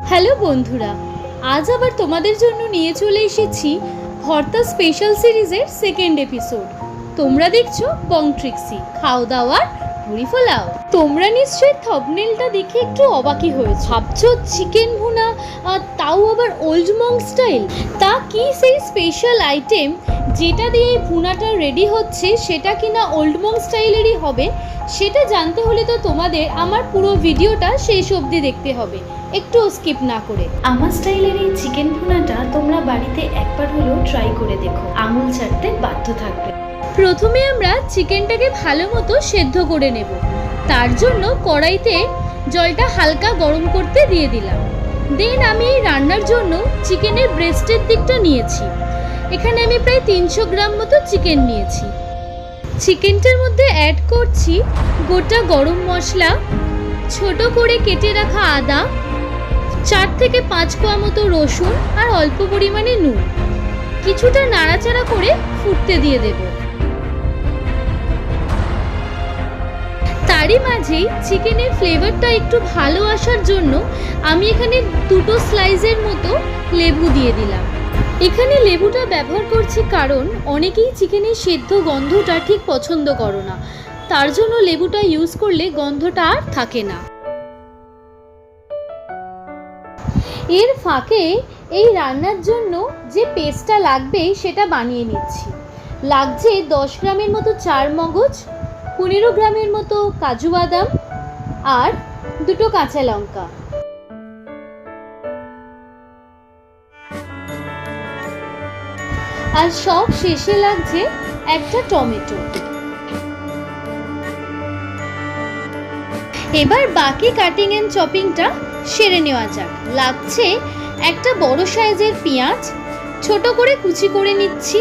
Hello বন্ধুরা, আজ আবার তোমাদের জন্য নিয়ে চলে এসেছি ভর্তা স্পেশাল সিরিজের সেকেন্ড এপিসোড। তোমরা দেখছো বং ট্রিক্সি খাও দাওয়ার ভুড়ি ফোলাও। তোমরা নিশ্চয়ই থাম্বনেলটা দেখে একটু অবাকই হয়েছে, ভাবছো চিকেন ভুনা, তাও আবার ওল্ড মং স্টাইল। তা কি সেই স্পেশাল আইটেম যেটা দিয়ে এই ভুনাটা রেডি হচ্ছে সেটা কিনা ওল্ড মং স্টাইলেরই হবে? সেটা জানতে হলে তো তোমাদের আমার পুরো ভিডিওটা শেষ অবধি দেখতে হবে, একটু স্কিপ না করে। আমার স্টাইলের এই চিকেন ভুনাটা তোমরা বাড়িতে একবার হলেও ট্রাই করে দেখো, আঙুল চাটতে বাধ্য থাকবে। প্রথমে আমরা চিকেনটাকে ভালো মতো সেদ্ধ করে নেব। তার জন্য কড়াইতে জলটা হালকা গরম করতে দিয়ে দিলাম। দেন আমি এই রান্নার জন্য চিকেনের ব্রেস্টের দিকটা নিয়েছি। এখানে আমি প্রায় 300 গ্রাম মতো চিকেন নিয়েছি। চিকেনটার মধ্যে অ্যাড করছি গোটা গরম মশলা, ছোট করে কেটে রাখা আদা, 4 থেকে 5 কোয়া মতো রসুন আর অল্প পরিমাণে নুন। কিছুটা নাড়াচাড়া করে ফুটতে দিয়ে দেব। তারই মাঝেই চিকেনের ফ্লেভারটা একটু ভালো আসার জন্য আমি এখানে 2টো স্লাইসের মতো লেবু দিয়ে দিলাম। এখানে লেবুটা ব্যবহার করছি কারণ অনেকেই চিকেনের সেদ্ধ গন্ধটা ঠিক পছন্দ করো না, তার জন্য লেবুটা ইউজ করলে গন্ধটা আর থাকে না। এর ফাঁকে এই রান্নার জন্য যে পেস্টটা লাগবে সেটা বানিয়ে নিচ্ছি। লাগছে 10 গ্রামের মতো চার মগজ, 15 গ্রামের মতো কাজু বাদাম আর 2টো কাঁচা লঙ্কা। আর সব শেষে লাগছে একটা টমেটো। এবার বাকি কাটিং এন্ড চপিংটা সেরে নেওয়া যাক। লাগছে একটা বড় সাইজের পেঁয়াজ, ছোট করে কুচি করে নিচ্ছি।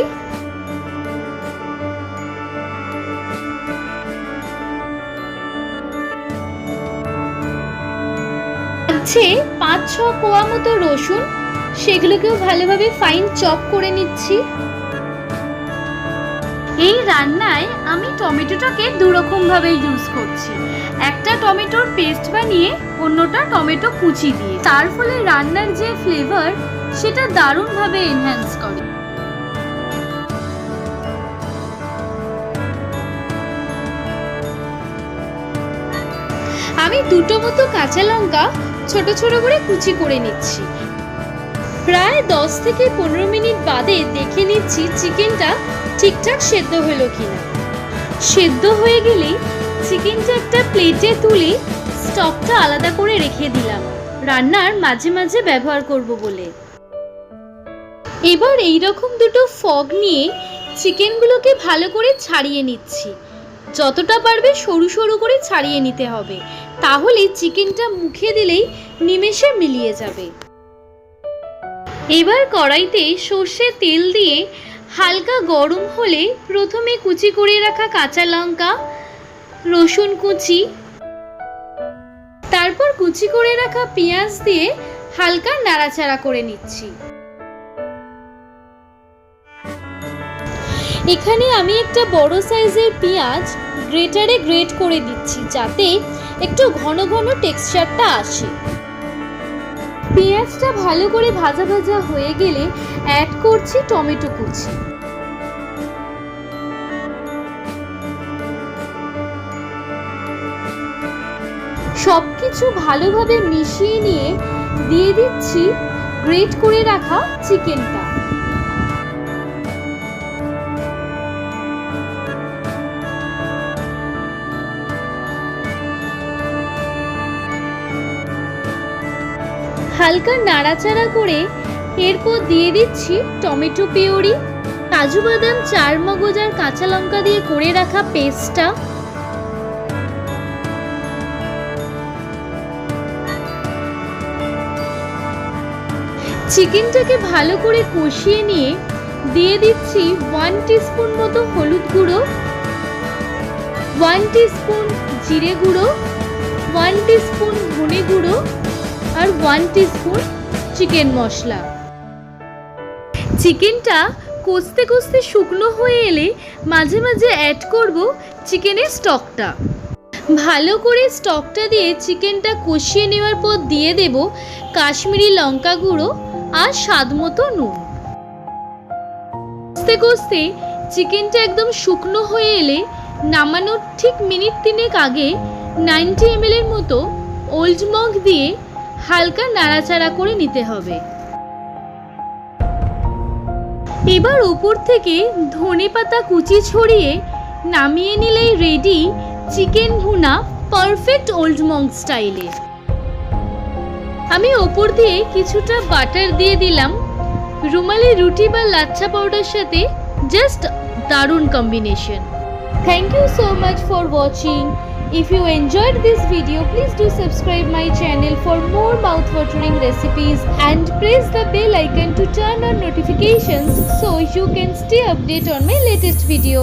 লাগছে 5-6 কোয়া মতো রসুন, সেগুলোকেও ভালোভাবে ফাইন চপ করে নিচ্ছি। এই রান্নায় আমি টমেটোটাকে দুরকম ভাবে ইউজ করছি, একটা টমেটোর পেস্ট বানিয়ে অন্যটা টমেটো কুচি দিয়ে। তার ফলে রান্নার যে ফ্লেভার সেটা দারুণভাবে এনহ্যান্স করে। আমি 2টো মতো কাঁচা লঙ্কা ছোট ছোট করে কুচি করে নিচ্ছি। প্রায় 10 থেকে 15 মিনিট বাদে দেখে নিচ্ছি চিকেনটা ঠিকঠাক সেদ্ধ হলো কিনা। সেদ্ধ হয়ে গেলেই চিকেনটা একটা প্লেটে তুলে স্টকটা আলাদা করে রেখে দিলাম, রান্নার মাঝে মাঝে ব্যবহার করব বলে। এবার এইরকম 2টো ফগ নিয়ে চিকেনগুলোকে ভালো করে ছাড়িয়ে নিচ্ছি। যতটা পারবে সরু সরু করে ছাড়িয়ে নিতে হবে, তাহলে চিকেনটা মুখে দিলেই নিমেষে মিলিয়ে যাবে। এবার কড়াইতে সর্ষের তেল দিয়ে হালকা গরম হলে প্রথমে কুচি করে রাখা কাঁচা লঙ্কা, রসুন কুচি, তারপর কুচি করে রাখা পেঁয়াজ দিয়ে হালকা নাড়াচাড়া করে নিচ্ছি। এখানে আমি একটা বড় সাইজের পেঁয়াজ গ্রেটারে গ্রেট করে দিচ্ছি, যাতে একটু ঘন ঘন টেক্সচারটা আসে। পেঁয়াজটা ভালো করে ভাজা ভাজা হয়ে গেলে অ্যাড করছি টমেটো কুচি। সবকিছু ভালোভাবে মিশিয়ে নিয়ে দিয়ে দিচ্ছি গ্রেট করে রাখা চিকেনটা। হালকা নাড়াচাড়া করে এরপর দিয়ে দিচ্ছি টমেটো পিউরি, কাজু বাদাম, চার মগজ আর কাঁচা লঙ্কা দিয়ে করে রাখা পেস্টটা। চিকেনটাকে ভালো করে কষিয়ে নিয়ে দিয়ে দিচ্ছি 1 টিস্পুন মতো হলুদ গুঁড়ো, 1 টিস্পুন জিরে গুঁড়ো, 1 টিস্পুন ধনে গুঁড়ো আর 1 টিস্পুন চিকেন মশলা। চিকেনটা কষতে কষতে শুকনো হয়ে এলে মাঝে মাঝে অ্যাড করব চিকেনের স্টকটা। ভালো করে স্টকটা দিয়ে চিকেনটা কষিয়ে নেওয়ার পর দিয়ে দেব কাশ্মীরি লঙ্কা গুঁড়ো আর স্বাদ মতো নুন। কষতে কষতে চিকেনটা একদম শুকনো হয়ে এলে নামানোর ঠিক মিনিট 3 আগে 90 ml এর মতো ওল্ড মঙ্ক দিয়ে হালকা নাড়াচাড়া করে নিতে হবে। এবার উপর থেকে ধনেপাতা কুচি ছড়িয়ে নামিয়ে নিলেই রেডি চিকেন ভুনা পারফেক্ট ওল্ড মঙ্ক স্টাইলে। আমি ওপর দিয়ে কিছুটা বাটার দিয়ে দিলাম। রুমালি রুটি বা লাচ্ছা পাউডার সাথে জাস্ট দারুণ combination. Thank you so much for watching. If you enjoyed this video, please do subscribe my channel for more mouth-watering recipes and press the bell icon to turn on notifications so you can stay updated on my latest video.